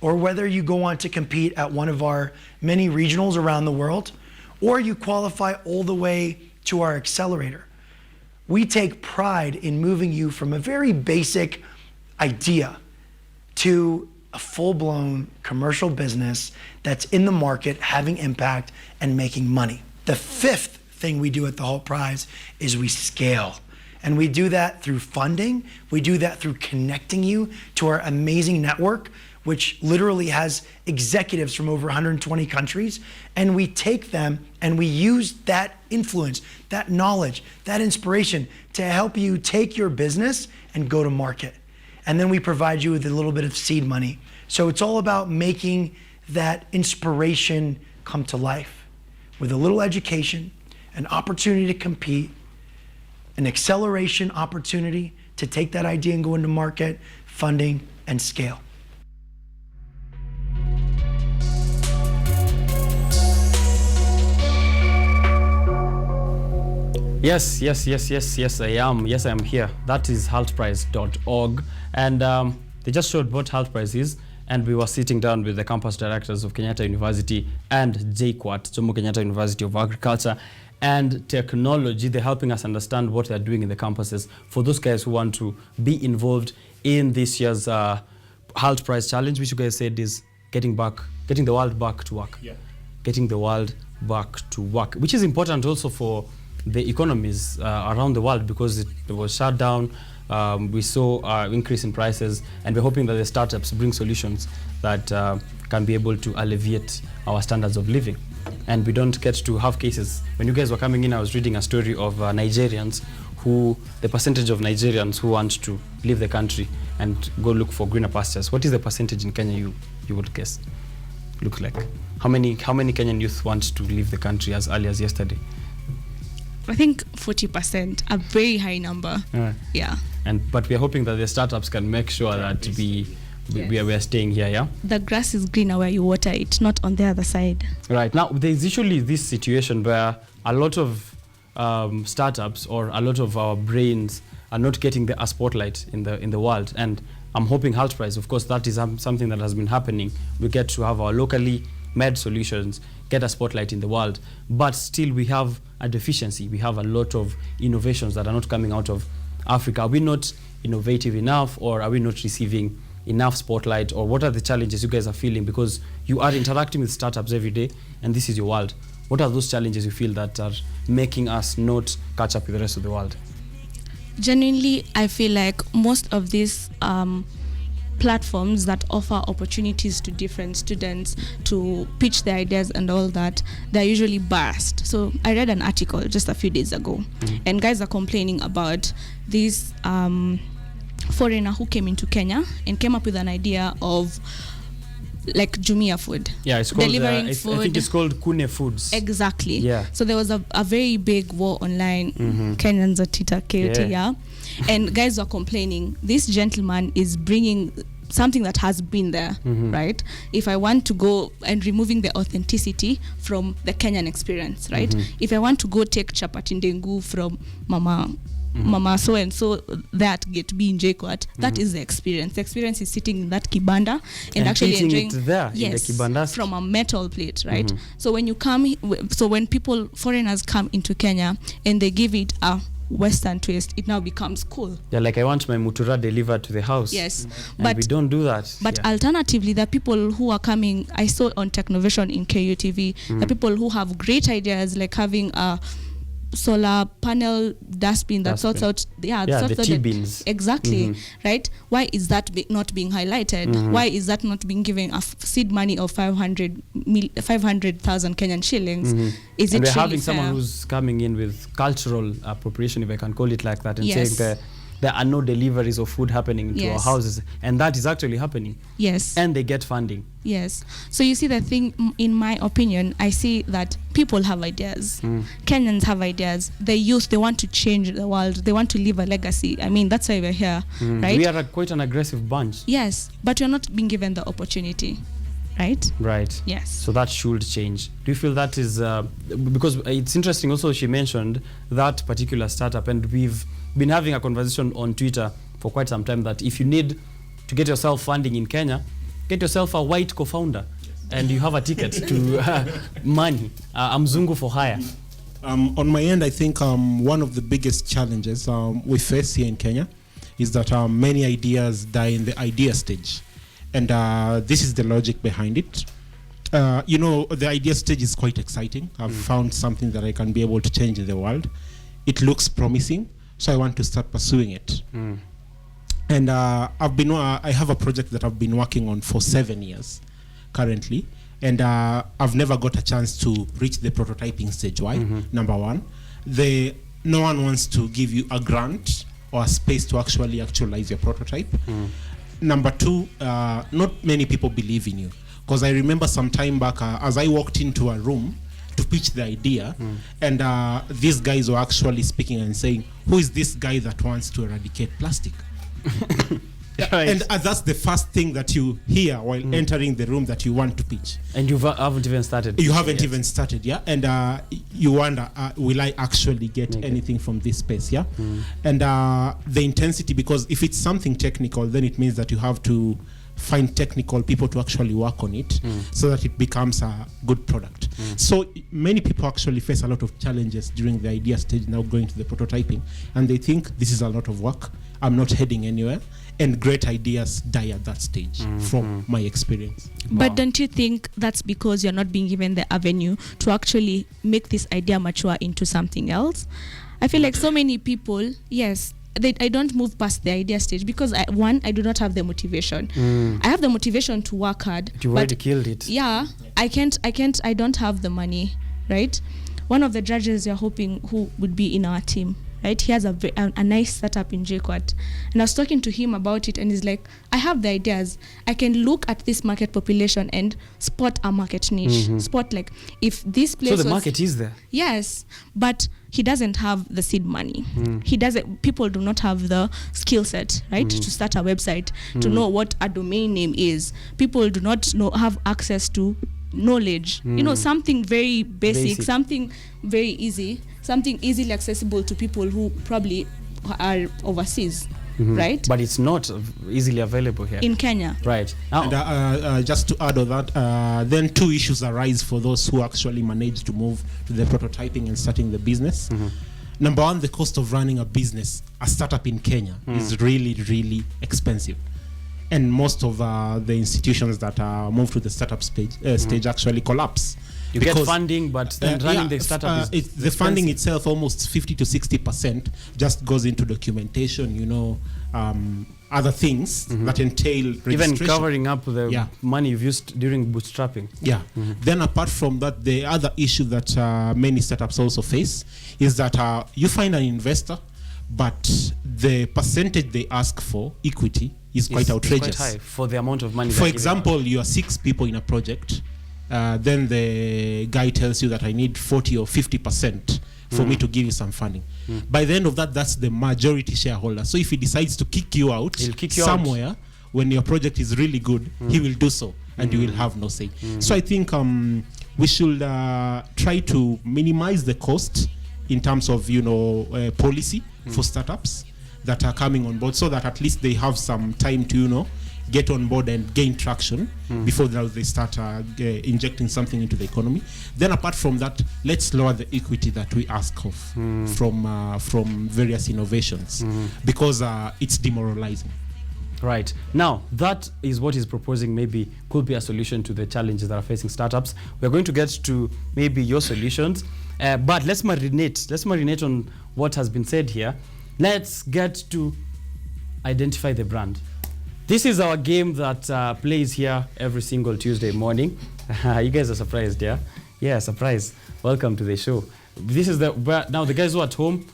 or whether you go on to compete at one of our many regionals around the world, or you qualify all the way to our accelerator, we take pride in moving you from a very basic idea to a full-blown commercial business that's in the market, having impact and making money. The fifth thing we do at the Hult Prize is we scale. And we do that through funding. We do that through connecting you to our amazing network, which literally has executives from over 120 countries. And we take them and we use that influence, that knowledge, that inspiration to help you take your business and go to market. And then we provide you with a little bit of seed money. So it's all about making that inspiration come to life with a little education, an opportunity to compete, an acceleration opportunity to take that idea and go into market, funding, and scale. Yes, I am. Yes, I am here. That is hultprize.org. And they just showed what Hult Prize is. And we were sitting down with the campus directors of Kenyatta University and JKUAT, Jomo Kenyatta University of Agriculture and Technology. They're helping us understand what they're doing in the campuses for those guys who want to be involved in this year's Hult Prize challenge, which you guys said is getting the world back to work. Yeah. Getting the world back to work, which is important also for the economies around the world, because it was shut down. We saw increase in prices, and we're hoping that the startups bring solutions that can be able to alleviate our standards of living. And we don't get to have cases. When you guys were coming in, I was reading a story of Nigerians the percentage of Nigerians who want to leave the country and go look for greener pastures. What is the percentage in Kenya, you would guess? look like? How many Kenyan youth want to leave the country as early as yesterday? I think 40%, a very high number. Yeah. But we are hoping that the startups can make sure that we are staying here, yeah? The grass is greener where you water it, not on the other side. Right. Now, there's usually this situation where a lot of startups or a lot of our brains are not getting a spotlight in the world. And I'm hoping Hult Prize, of course, that is something that has been happening. We get to have our locally made solutions get a spotlight in the world. But still, we have a deficiency. We have a lot of innovations that are not coming out of Africa. Are we not innovative enough, or are we not receiving enough spotlight, or what are the challenges you guys are feeling? Because you are interacting with startups every day, and this is your world. What are those challenges you feel that are making us not catch up with the rest of the world? Genuinely, I feel like most of these platforms that offer opportunities to different students to pitch their ideas and all that, they're usually biased. So I read an article just a few days ago, and guys are complaining about this foreigner who came into Kenya and came up with an idea of like Jumia food. Yeah, it's called, delivering I food. think it's called Kune Foods. Exactly. Yeah. So there was a very big war online, Kenyans at Twitter, KUTV, yeah. And guys were complaining, this gentleman is bringing something that has been there, right? If I want to go and removing the authenticity from the Kenyan experience, right? If I want to go take chapati ndengu from Mama so and so that get be in JKUAT, that is the experience. The experience is sitting in that kibanda and actually eating enjoying it there, in the kibanda from a metal plate, right? So when you come, so when foreigners come into Kenya and they give it a Western twist, it now becomes cool. Yeah, like I want my mutura delivered to the house. Yes, and but we don't do that. But alternatively, the people who are coming, I saw on Technovation in KUTV, the people who have great ideas, like having a solar panel dustbin that sorts out the T-bins. Exactly, right? Why is that not being highlighted? Why is that not being given a seed money of 500,000 Kenyan shillings? Is and it we're really having fair? someone who's coming in with cultural appropriation, if I can call it like that, and Yes. saying there are no deliveries of food happening to our houses, and that is actually happening. Yes. And they get funding. Yes. So you see the thing, in my opinion, I see that people have ideas. Kenyans have ideas. The youth, they want to change the world. They want to leave a legacy. I mean, that's why we're here, right? We are quite an aggressive bunch. Yes, but we're not being given the opportunity, right? Right. Yes. So that should change. Do you feel that is, because it's interesting also she mentioned that particular startup, and we've been having a conversation on Twitter for quite some time that if you need to get yourself funding in Kenya, get yourself a white co-founder and you have a ticket to money, mzungu for hire. On my end, I think one of the biggest challenges we face here in Kenya is that many ideas die in the idea stage. And this is the logic behind it. The idea stage is quite exciting. I've found something that I can be able to change in the world. It looks promising, so I want to start pursuing it. And I have a project that I've been working on for 7 years currently, and I've never got a chance to reach the prototyping stage. Why? Number one, no one wants to give you a grant or a space to actually actualize your prototype. Number two, not many people believe in you. Because I remember some time back, as I walked into a room to pitch the idea, and these guys were actually speaking and saying, who is this guy that wants to eradicate plastic? Right. And that's the first thing that you hear while entering the room that you want to pitch. And you haven't even started. You haven't even started, yeah? And you wonder, will I actually get anything from this space, yeah? And the intensity, because if it's something technical, then it means that you have to find technical people to actually work on it so that it becomes a good product. So many people actually face a lot of challenges during the idea stage, now going to the prototyping, and they think this is a lot of work, I'm not heading anywhere, and great ideas die at that stage from my experience. But don't you think that's because you're not being given the avenue to actually make this idea mature into something else? I feel like so many people, yes, I don't move past the idea stage because I do not have the motivation. I have the motivation to work hard. You've already killed it. Yeah, I don't have the money, right? One of the judges you're hoping who would be in our team, right? He has a nice setup in JKUAT. And I was talking to him about it, and he's like, I have the ideas. I can look at this market population and spot a market niche. Spot, like, if this place So the market is there. Yes, but he doesn't have the seed money. People do not have the skill set, right, to start a website, to know what a domain name is. People do not have access to knowledge. Something very basic, something very easy, something easily accessible to people who probably are overseas, right? But it's not easily available here in Kenya. Right. Now, And just to add on that, then two issues arise for those who actually manage to move to the prototyping and starting the business. Number one, the cost of running a business, a startup in Kenya, is really, really expensive. And most of the institutions that move to the startup stage actually collapse. you get funding, but then running the startup is the funding itself, almost 50 to 60%, just goes into documentation, other things that entail registration. Even covering up the money you've used during bootstrapping. Yeah. Then apart from that, the other issue that many startups also face is that you find an investor, but the percentage they ask for equity is quite outrageous. It's quite high for the amount of money. For example, you are 6 people in a project. Then the guy tells you that I need 40 or 50% for me to give you some funding. By the end of that, that's the majority shareholder. So if he decides to kick you out somewhere when your project is really good, he will do so, and you will have no say. So I think we should try to minimize the cost in terms of policy for startups that are coming on board, so that at least they have some time to get on board and gain traction before they start injecting something into the economy. Then apart from that, let's lower the equity that we ask of from various innovations, because it's demoralizing. Right. Now, that is what he's proposing maybe could be a solution to the challenges that are facing startups. We're going to get to maybe your solutions, but let's marinate on what has been said here. Let's get to identify the brand. This is our game that plays here every single Tuesday morning. You guys are surprised, yeah? Yeah, surprise. Welcome to the show. This is now the guys who are at home.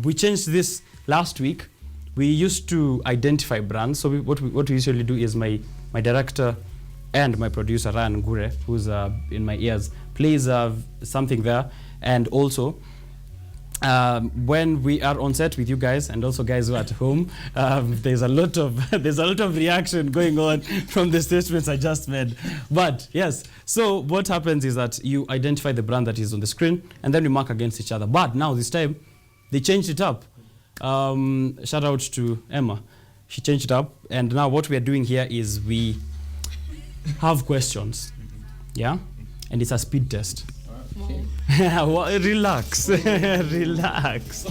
We changed this last week. We used to identify brands. So what we usually do is my director and my producer Ryan Ngure, who's in my ears, plays something there, and also. When we are on set with you guys, and also guys who are at home, there's a lot of reaction going on from the statements I just made. But yes, so what happens is that you identify the brand that is on the screen, and then we mark against each other. But now this time, they changed it up. Shout out to Emma. She changed it up, and now what we are doing here is we have questions, yeah, and it's a speed test. Well, relax. Relax.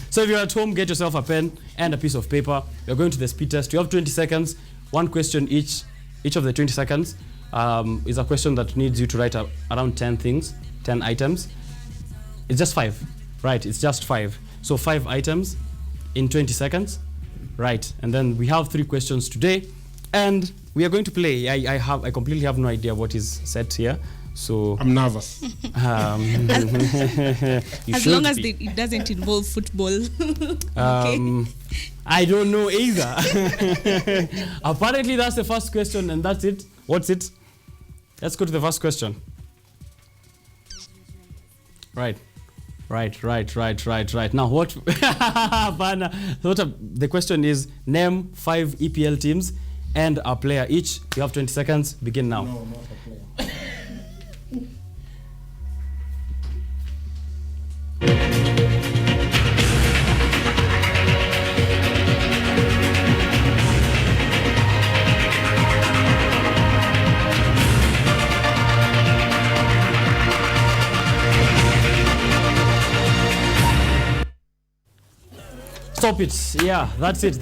So if you're at home, get yourself a pen and a piece of paper. You're going to the speed test. You have 20 seconds, one question each. Each of the 20 seconds is a question that needs you to write around 10 things, 10 items. It's just 5, right? It's just 5. So 5 items in 20 seconds, right? And then we have 3 questions today, and we are going to play. I completely have no idea what is set here. So I'm nervous. As long as it doesn't involve football. Okay. I don't know either. Apparently that's the first question, and that's it. What's it? Let's go to the first question. Right. Now what? The question is, name 5 EPL teams and a player each. You have 20 seconds. Begin now. No, not a player. Stop it. Yeah, that's it.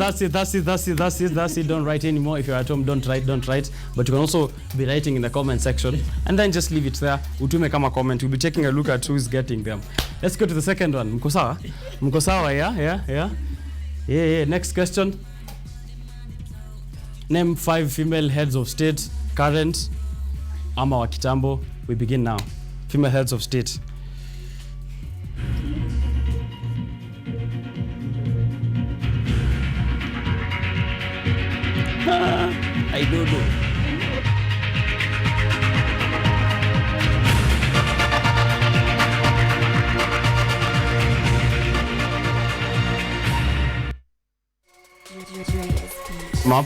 Don't write anymore. If you're at home, don't write. But you can also be writing in the comment section, and then just leave it there. Utume kama comment. We'll be taking a look at who's getting them. Let's go to the second one. Mko sawa? Yeah. Next question. Name 5 female heads of state, current ama wa kitambo. We begin now. Female heads of state. I don't know.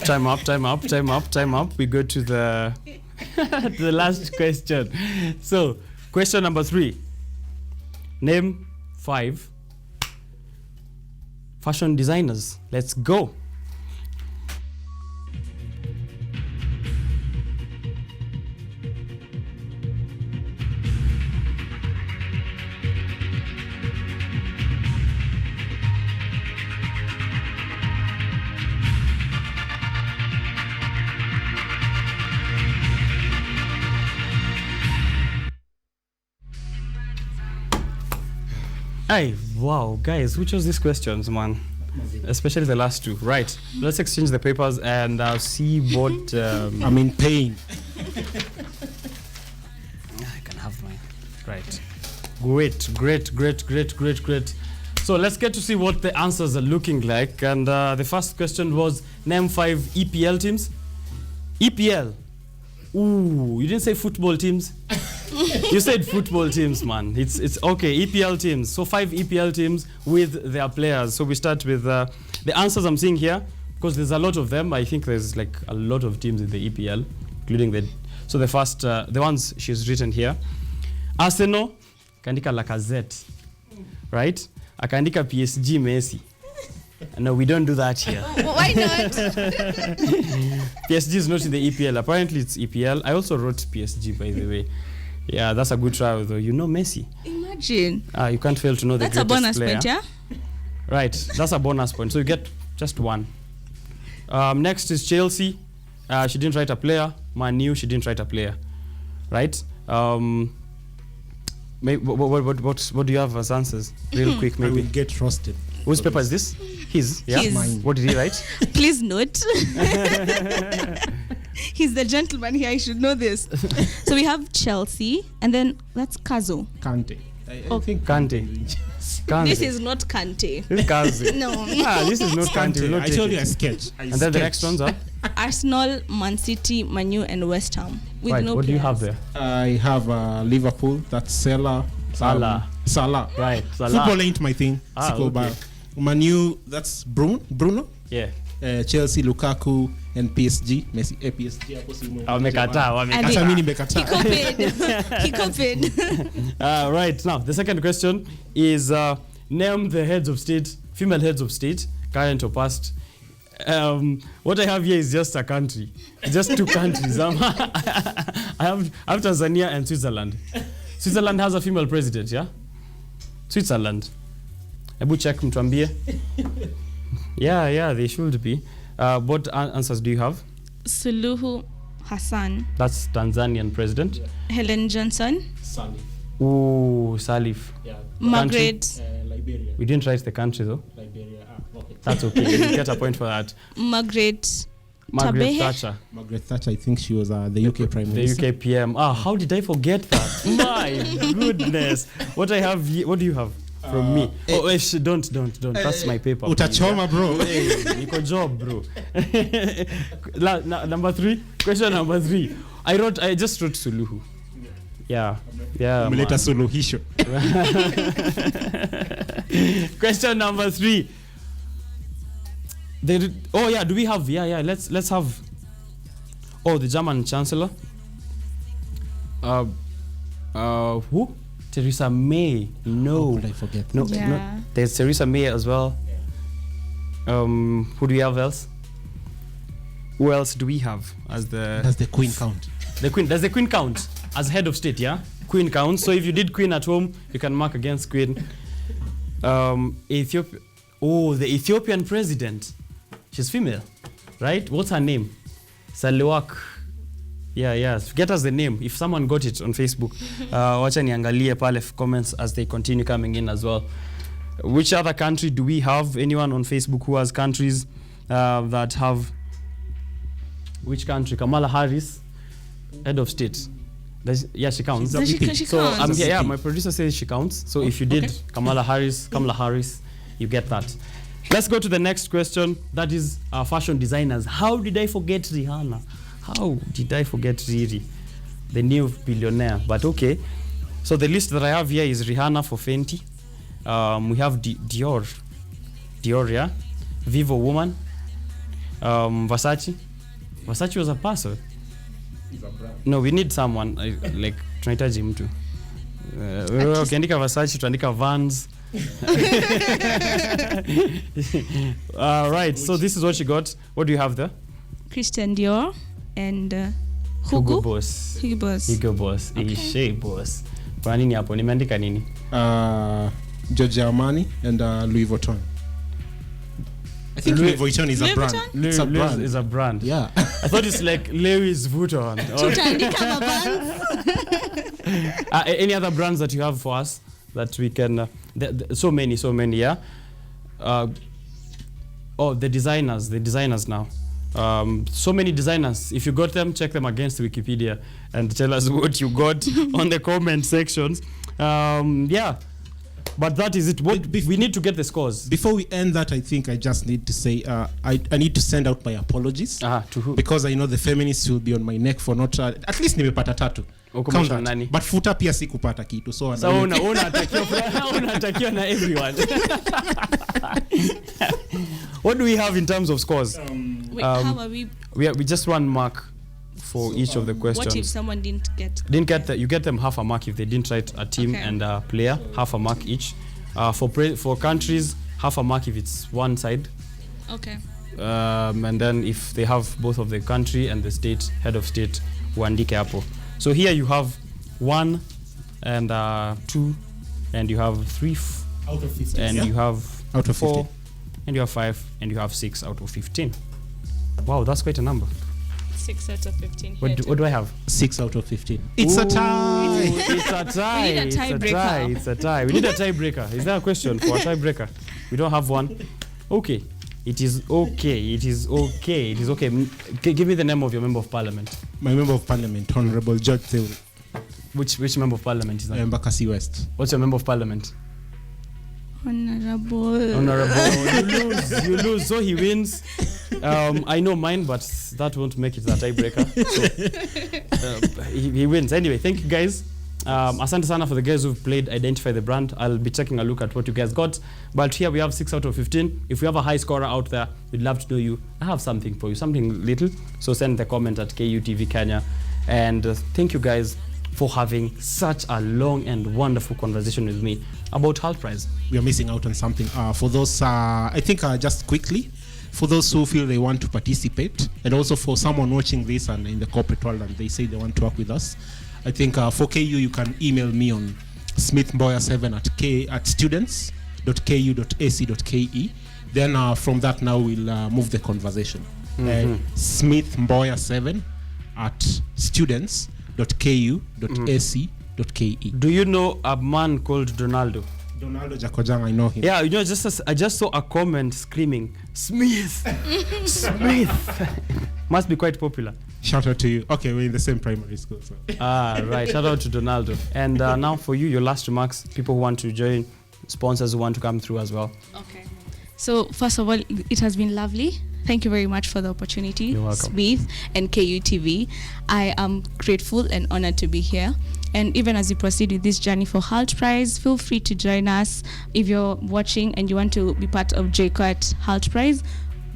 Time up. We go to the the last question. So, question number 3. Name 5 fashion designers. Let's go. Hey, wow, guys, who chose these questions, man? Especially the last 2. Right, let's exchange the papers and see what... I'm in pain. I can have mine. Right. Great. So let's get to see what the answers are looking like. And the first question was, name 5 EPL teams. EPL. Ooh, you didn't say football teams. You said football teams, man. It's okay. EPL teams. So 5 EPL teams with their players. So we start with the answers I'm seeing here, because there's a lot of them. I think there's like a lot of teams in the EPL, including the. So the first, the ones she's written here: Arsenal, akaandika Lacazette, right? Akaandika PSG Messi. No, we don't do that here. Why not? PSG is not in the EPL. Apparently, it's EPL. I also wrote PSG, by the way. Yeah, that's a good try, though. You know Messi. Imagine. You can't fail to know the That's greatest a bonus player. point, yeah? Right, that's a bonus point. So you get just 1. Next is Chelsea. She didn't write a player. Man U, she didn't write a player. Right? What do you have as answers? Real quick, I will maybe. get roasted. Whose paper is this? His. Yeah. His. Mine. What did he write? Please note. He's the gentleman here. I should know this. So we have Chelsea, and then that's Kazo. Kante. I think Kante. Kante. This is not Kante. This is Kazi. No. This is not Kante. We'll not I take told it. you I sketch. And then the next ones are? Arsenal, Man City, Man U, and West Ham. With Right, no what do you have players. there? I have Liverpool. That's Salah. Salah. Right, Salah. Football ain't my thing. Okay. Manu, that's Bruno. Yeah. Chelsea, Lukaku, and PSG. Messi, PSG. hapo simu. Wamekataa. Hata mimi nimekataa. He copied. Right, now, the second question is name the heads of state, female heads of state, current or past. What I have here is just a country. Just 2 countries. I have Tanzania and Switzerland. Switzerland has a female president, yeah? Switzerland. Ebu check mtuambie. Yeah, they should be. What answers do you have? Suluhu Hassan. That's Tanzanian president. Helen Johnson. Salif. Ooh, Salif. Yeah. Margaret. Liberia. We didn't write the country though. Liberia. Okay. That's okay. You get a point for that. Margaret Margaret Tabehe. Thatcher. Margaret Thatcher, I think she was the UK Prime The Minister. UK PM. How did I forget that? My goodness. What I have here, what do you have from me? Don't. That's my paper. Utachoma, bro. Niko job, bro. Number 3. Question number 3. I just wrote Suluhu. Yeah. Umeleta Man. suluhisho. Question number 3. Do we have? Yeah. Let's have. The German Chancellor. Who? Theresa May. No. How could I forget? No. Yeah. There's Theresa May as well. Who do we have else? Who else do we have as the? Does the Queen count? The Queen. Does the Queen count as head of state? Yeah. Queen counts. So if you did Queen at home, you can mark against Queen. Ethiopia. The Ethiopian president. She's female, right? What's her name? Salewak. Yeah. Get us the name. If someone got it on Facebook, wacha niangalie pale comments as they continue coming in as well. Which other country do we have? Anyone on Facebook who has countries that have? Which country? Kamala Harris, head of state. She counts. She So counts. my producer says she counts. So if you did Kamala Harris, you get that. Let's go to the next question. That is fashion designers. How did I forget Rihanna? How did I forget Riri, the new billionaire? But okay. So the list that I have here is Rihanna for Fenty. We have Dior, yeah. Vivo Woman. Versace. Versace was a person. No, we need someone like tunahitaji mtu. Ukiandika Versace tuandika Vans. Right, so this is what you got. What do you have there? Christian Dior and Hugo Boss. Hugo Boss. Hugo Boss. Okay. Ishe Boss. Kwa nini hapo? Nimeandika nini? Giorgio Armani and Louis Vuitton. I think Louis Vuitton is a brand. It's a brand. Is a brand. Yeah. I thought it's like Louis Vuitton. Tutaandika mabans. Any other brands that you have for us that we can? So many, yeah. The designers now. So many designers. If you got them, check them against Wikipedia and tell us what you got on the comment sections. Yeah. But that is it. We need to get the scores. Before we end that, I think I just need to say I need to send out my apologies. To who? Because I know the feminists will be on my neck for not at least nimepata 3. Count that. Nani? But futa pia sikupata kitu. So unatakiwa na everyone. What do we have in terms of scores? Wait, how are we? We just 1 mark for each of the questions. What if someone didn't get you get them half a mark if they didn't write a team and a player, half a mark each. For countries, half a mark if it's one side. Okay. And then if they have both of the country and the state, head of state, uandike hapo. So here you have 1 and 2 and you have 3 out of 15 and you have out of 4 15. And you have 5 and you have 6 out of 15. Wow, that's quite a number. 6 out of 15. What do I have? 6 out of 15. It's a tie. It's a tie. We need a tiebreaker. It's a tie. We need a tiebreaker. Is there a question for a tiebreaker? We don't have one. Okay. It is okay. Give me the name of your member of parliament. My member of parliament, Honorable George Theory. Which member of parliament is that? Mbakasi West. What's your member of parliament? Honorable. You lose. So he wins. I know mine, but that won't make it a tiebreaker. So, he wins. Anyway, thank you guys. Asante sana for the guys who've played Identify the Brand. I'll be taking a look at what you guys got. But here we have 6 out of 15. If we have a high scorer out there, we'd love to know you. I have something for you, something little. So send the comment at KUTV Kenya. And thank you guys for having such a long and wonderful conversation with me about Hult Prize. We are missing out on something. For those, I think just quickly, for those who feel they want to participate, and also for someone watching this and in the corporate world and they say they want to work with us, I think for KU you can email me on smithmboya7 at students.ku.ac.ke. Then from that now we'll move the conversation. Smithmboya7 at students.ku.ac.ke. Do you know a man called Donaldo Jakojang? I know him. Yeah, I just saw a comment screaming, Smith! Smith! Must be quite popular. Shout out to you. Okay, we're in the same primary school. So. Right. Shout out to Donaldo. And now for you, your last remarks, people who want to join, sponsors who want to come through as well. Okay. So first of all, it has been lovely. Thank you very much for the opportunity. You're welcome. Smith and KUTV. I am grateful and honored to be here. And even as you proceed with this journey for Hult Prize, feel free to join us. If you're watching and you want to be part of JKUT Hult Prize,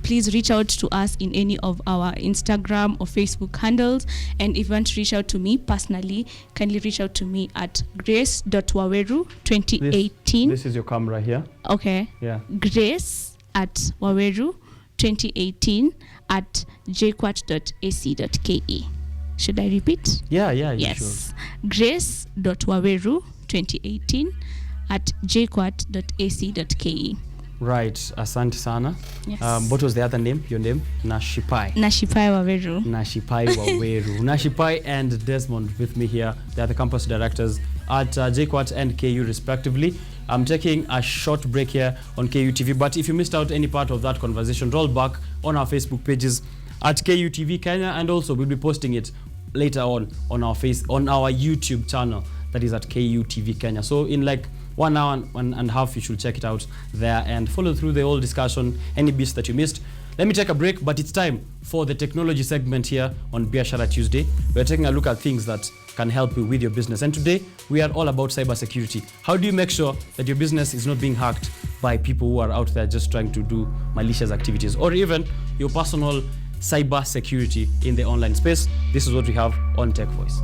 please reach out to us in any of our Instagram or Facebook handles. And if you want to reach out to me personally, kindly reach out to me at grace.waweru2018. This is your camera here. Okay. Yeah. Grace at Waweru2018 at jquat.ac.ke. Should I repeat? Yeah, you yes. should. Grace.waweru2018 at jquat.ac.ke. Right, asante sana. Yes. What was the other name? Your name? Nashipae. Nashipae Waweru. Nashipae Waweru. Nashipae and Desmond with me here. They are the campus directors at JKUAT and KU respectively. I'm taking a short break here on KUTV, but if you missed out any part of that conversation, roll back on our Facebook pages at KUTV Kenya, and also we'll be posting it later on our YouTube channel, that is at KUTV Kenya. So in like 1 hour and a half. You should check it out there and follow through the whole discussion, any bits that you missed. Let me take a break, but it's time for the technology segment here on Biashara Tuesday. We're taking a look at things that can help you with your business. And today, we are all about cybersecurity. How do you make sure that your business is not being hacked by people who are out there just trying to do malicious activities, or even your personal cyber security in the online space? This is what we have on Tech Voice.